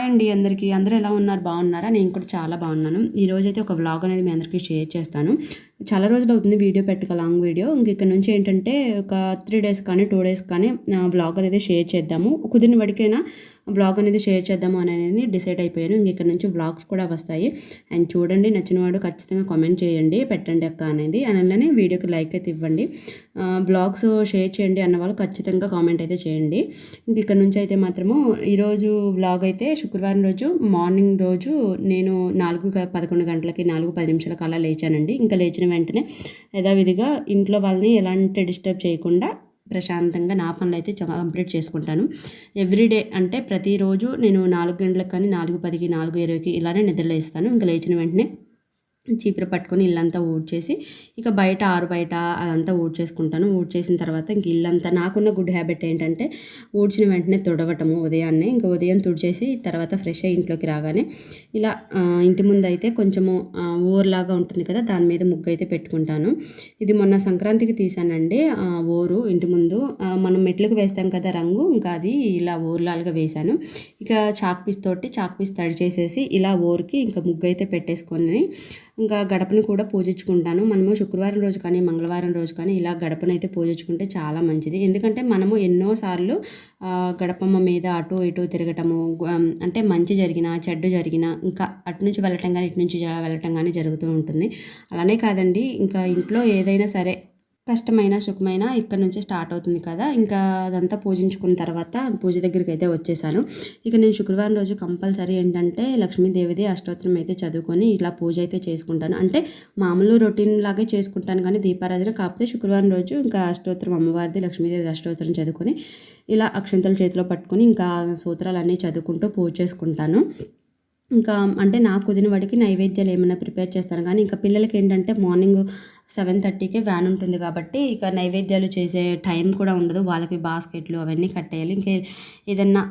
అండి అందరికీ. అందరూ ఎలా ఉన్నారు? బాగున్నారా? నేను కూడా చాలా బాగున్నాను. ఈరోజైతే ఒక వ్లాగ్ అనేది మీ అందరికీ షేర్ చేస్తాను. చాలా రోజులు అవుతుంది వీడియో పెట్టక, లాంగ్ వీడియో. ఇక్కడ నుంచి ఏంటంటే ఒక 3 డేస్ కానీ 2 డేస్ కానీ వ్లాగ్ అనేది షేర్ చేద్దాము. కుదిరిన వరకైనా వ్లాగ్ అనేది షేర్ చేద్దాము అనేది డిసైడ్ అయిపోయాను. ఇక్కడ నుంచి వ్లాగ్స్ కూడా వస్తాయి. అండ్ చూడండి, నచ్చిన వాడు ఖచ్చితంగా కామెంట్ చేయండి, పెట్టండి అక్క అనేది. అలానే వీడియోకి లైక్ అయితే ఇవ్వండి. వ్లాగ్స్ షేర్ చేయండి అన్న వాళ్ళు ఖచ్చితంగా కామెంట్ అయితే చేయండి. ఇక్కడ నుంచి అయితే మాత్రము ఈరోజు వ్లాగ్ అయితే శుక్రవారం రోజు మార్నింగ్ రోజు నేను 4:11 గంటలకి 4:10 నిమిషాలకు అలా లేచానండి. ఇంకా లేచిన వెంటనే యథావిధిగా ఇంట్లో వాళ్ళని ఎలాంటి డిస్టర్బ్ చేయకుండా ప్రశాంతంగా నా పనులు అయితే కంప్లీట్ చేసుకుంటాను. ఎవ్రీడే అంటే ప్రతిరోజు నేను 4 గంటలకు కానీ 4:10కి 4:20కి ఇలానే నిద్రలేస్తాను. ఇంకా లేచిన వెంటనే చీపురు పట్టుకొని ఇల్లంతా ఊడ్చేసి ఇక బయట బయట అదంతా ఊడ్చేసుకుంటాను. ఊడ్చేసిన తర్వాత ఇంక ఇల్లంతా నాకున్న గుడ్ హ్యాబిట్ ఏంటంటే ఊడ్చిన వెంటనే తుడవటము ఉదయాన్నే. ఇంకా ఉదయం తుడిచేసి తర్వాత ఫ్రెష్ అయ్యి ఇంట్లోకి రాగానే ఇలా ఇంటి ముందు అయితే కొంచెము ఓర్లాగా ఉంటుంది కదా, దాని మీద ముగ్గు అయితే పెట్టుకుంటాను. ఇది మొన్న సంక్రాంతికి తీసానండి. ఓరు ఇంటి ముందు మనం మెట్లకు వేస్తాం కదా రంగు, ఇంకా అది ఇలా ఓర్లాగా వేశాను. ఇక చాక్ పీస్ తడి చేసేసి ఇలా ఓర్కి ఇంకా ముగ్గు అయితే పెట్టేసుకొని ఇంకా గడపని కూడా పూజించుకుంటాను. మనము శుక్రవారం రోజు కానీ మంగళవారం రోజు కానీ ఇలా గడపను అయితే పూజించుకుంటే చాలా మంచిది. ఎందుకంటే మనము ఎన్నోసార్లు గడపమ్మ మీద అటు ఇటు తిరగటము, అంటే మంచి జరిగినా చెడ్డు జరిగినా ఇంకా అటు నుంచి వెళ్ళటం కానీ ఇటు నుంచి వెళ్ళటం కానీ జరుగుతూ ఉంటుంది. అలానే కాదండి, ఇంకా ఇంట్లో ఏదైనా సరే కష్టమైన సుఖమైన ఇక్కడ నుంచి స్టార్ట్ అవుతుంది కదా. ఇంకా అదంతా పూజించుకున్న తర్వాత పూజ దగ్గరికి అయితే వచ్చేసాను. ఇక నేను శుక్రవారం రోజు కంపల్సరీ ఏంటంటే లక్ష్మీదేవిది అష్టోత్తరం అయితే చదువుకొని ఇలా పూజ అయితే చేసుకుంటాను. అంటే మామూలు రొటీన్ లాగే చేసుకుంటాను కానీ దీపారాధన, కాకపోతే శుక్రవారం రోజు ఇంకా అష్టోత్తరం అమ్మవారిది లక్ష్మీదేవిది అష్టోత్తరం చదువుకొని ఇలా అక్షంతలు చేతిలో పట్టుకొని ఇంకా సూత్రాలన్నీ చదువుకుంటూ పూజ చేసుకుంటాను. ఇంకా అంటే నాకు కుదిరిన వాడికి నైవేద్యాలు ఏమైనా ప్రిపేర్ చేస్తాను. కానీ ఇంకా పిల్లలకి ఏంటంటే మార్నింగ్ 7:30కే వ్యాన్ ఉంటుంది కాబట్టి ఇక నైవేద్యాలు చేసే టైం కూడా ఉండదు. వాళ్ళకి బాస్కెట్లు అవన్నీ కట్టేయాలి. ఇంకా ఏదన్నా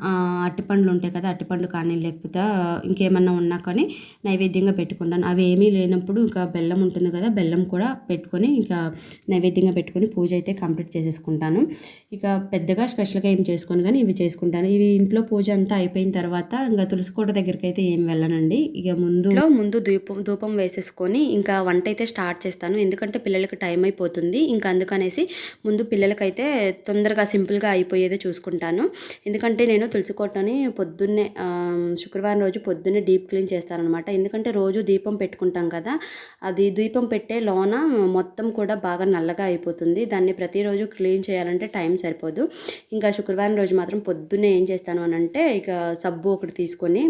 అరటిపండ్లు ఉంటాయి కదా, అరటిపండు కానీ లేకపోతే ఇంకేమన్నా ఉన్నా కానీ నైవేద్యంగా పెట్టుకుంటాను. అవి ఏమీ లేనప్పుడు ఇంకా బెల్లం ఉంటుంది కదా, బెల్లం కూడా పెట్టుకొని ఇంకా నైవేద్యంగా పెట్టుకొని పూజ అయితే కంప్లీట్ చేసేసుకుంటాను. ఇక పెద్దగా స్పెషల్గా ఏం చేసుకోను కానీ ఇవి చేసుకుంటాను. ఇవి ఇంట్లో పూజ అంతా అయిపోయిన తర్వాత ఇంకా తులసి కోట దగ్గరికి అయితే ఏం వెళ్ళనండి. ఇక ముందు ధూపం వేసేసుకొని ఇంకా వంట అయితే స్టార్ట్ చేస్తాను. ఎందుకంటే పిల్లలకి టైం అయిపోతుంది. ఇంకా అందుకనేసి ముందు పిల్లలకైతే తొందరగా సింపుల్గా అయిపోయేదే చూసుకుంటాను. ఎందుకంటే నేను తులసి కోటని పొద్దున్నే శుక్రవారం రోజు పొద్దున్నే డీప్ క్లీన్ చేస్తానమాట. ఎందుకంటే రోజు దీపం పెట్టుకుంటాం కదా, అది దీపం పెట్టే లోన మొత్తం కూడా బాగా నల్లగా అయిపోతుంది. దాన్ని ప్రతిరోజు క్లీన్ చేయాలంటే టైం సరిపోదు. ఇంకా శుక్రవారం రోజు మాత్రం పొద్దున్నే ఏం చేస్తాను అని అంటే ఇక సబ్బు ఒకటి తీసుకొని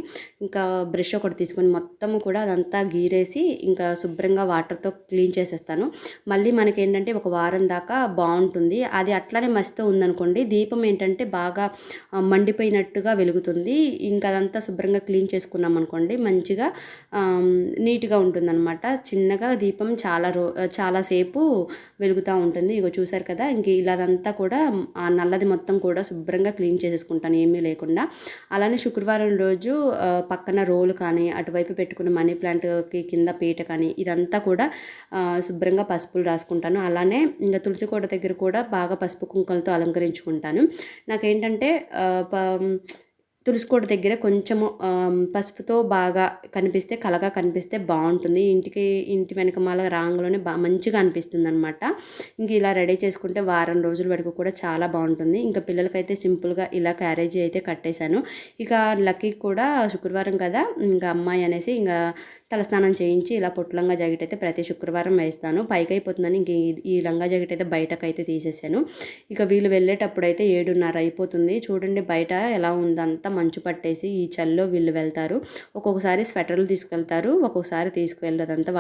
ఇంకా బ్రష్ ఒకటి తీసుకొని మొత్తం కూడా అదంతా గీరేసి ఇంకా శుభ్రంగా వాటర్తో క్లీన్ చేసేస్తాను. మళ్ళీ మనకి ఏంటంటే ఒక వారం దాకా బాగుంటుంది. అది అట్లానే మసితో ఉందనుకోండి, దీపం ఏంటంటే బాగా మండిపోయినట్టుగా వెలుగుతుంది. ఇంకా అదంతా శుభ్రంగా క్లీన్ చేసుకున్నాం అనుకోండి, మంచిగా నీట్గా ఉంటుందన్నమాట. చిన్నగా దీపం చాలాసేపు వెలుగుతూ ఉంటుంది. ఇగో చూసారు కదా, ఇంక ఇలాదంతా కూడా ఆ నల్లది మొత్తం కూడా శుభ్రంగా క్లీన్ చేసేసుకుంటాను ఏమీ లేకుండా. అలానే శుక్రవారం రోజు పక్కన రోలు కానీ అటువైపు పెట్టుకున్న మనీ ప్లాంట్కి కింద పీట కానీ ఇదంతా కూడా శుభ్రంగా పసుపులు రాసుకుంటాను. అలానే ఇంకా తులసి కోట దగ్గర కూడా బాగా పసుపు కుంకుమలతో అలంకరించుకుంటాను. నాకేంటంటే తులసి కోట దగ్గర కొంచెము పసుపుతో బాగా కనిపిస్తే, కలగా కనిపిస్తే బాగుంటుంది. ఇంటి వెనకమాల రాంగులోనే మంచిగా అనిపిస్తుంది అనమాట. ఇంక ఇలా రెడీ చేసుకుంటే వారం రోజుల వరకు కూడా చాలా బాగుంటుంది. ఇంకా పిల్లలకైతే సింపుల్గా ఇలా క్యారేజీ అయితే కట్టేశాను. ఇక లక్కీ కూడా శుక్రవారం కదా, ఇంకా అమ్మాయి అనేసి ఇంకా తలస్నానం చేయించి ఇలా పొట్టు లంగా జాకెట్ అయితే ప్రతి శుక్రవారం వేస్తాను. పైకి అయిపోతుందని ఇంక ఈ లంగా జాకెట్ అయితే బయటకైతే తీసేసాను. ఇక వీళ్ళు వెళ్ళేటప్పుడు అయితే 7:30 అయిపోతుంది. చూడండి బయట ఎలా ఉందంతా మంచు పట్టేసి ఈ చల్లో వీళ్ళు వెళ్తారు. ఒక్కొక్కసారి స్వెటర్లు తీసుకెళ్తారు, ఒక్కొక్కసారి తీసుకువెళ్ళదంతా